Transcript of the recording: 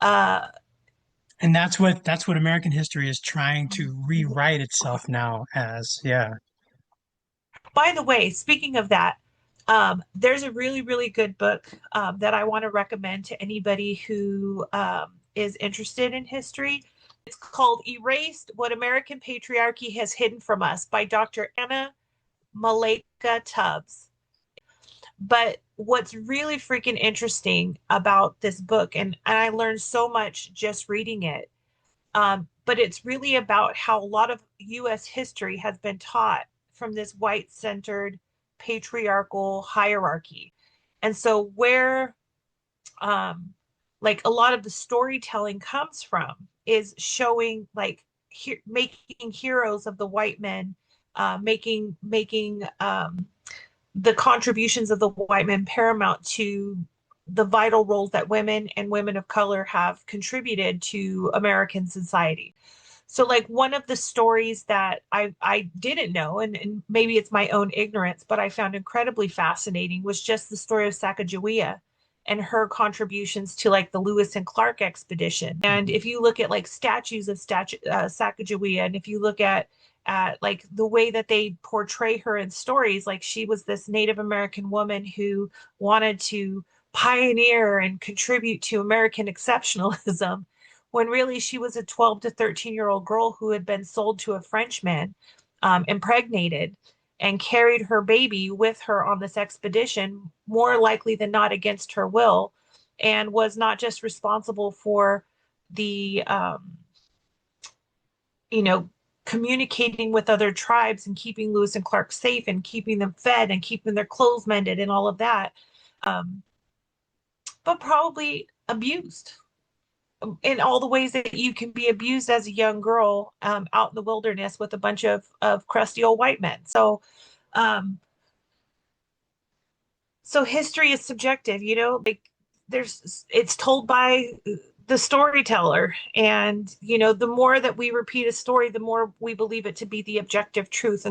Uh, And that's what American history is trying to rewrite itself now as. Yeah. by the way, speaking of that, there's a really, really good book that I want to recommend to anybody who is interested in history. It's called Erased: What American Patriarchy Has Hidden from Us by Dr. Anna Maleka Tubbs. But what's really freaking interesting about this book, and I learned so much just reading it, but it's really about how a lot of US history has been taught from this white centered patriarchal hierarchy. And so, where um, like a lot of the storytelling comes from is showing making heroes of the white men, making the contributions of the white men paramount to the vital roles that women and women of color have contributed to American society. So, like one of the stories that I didn't know, and maybe it's my own ignorance, but I found incredibly fascinating, was just the story of Sacagawea and her contributions to like the Lewis and Clark expedition. And if you look at like statues of Sacagawea, and if you look at like the way that they portray her in stories, like she was this Native American woman who wanted to pioneer and contribute to American exceptionalism, when really she was a 12 to 13-year-old girl who had been sold to a Frenchman, impregnated, and carried her baby with her on this expedition, more likely than not against her will, and was not just responsible for the, you know, communicating with other tribes and keeping Lewis and Clark safe and keeping them fed and keeping their clothes mended and all of that, um, but probably abused in all the ways that you can be abused as a young girl, out in the wilderness with a bunch of crusty old white men. Um, so history is subjective, like it's told by the storyteller, and the more that we repeat a story, the more we believe it to be the objective truth.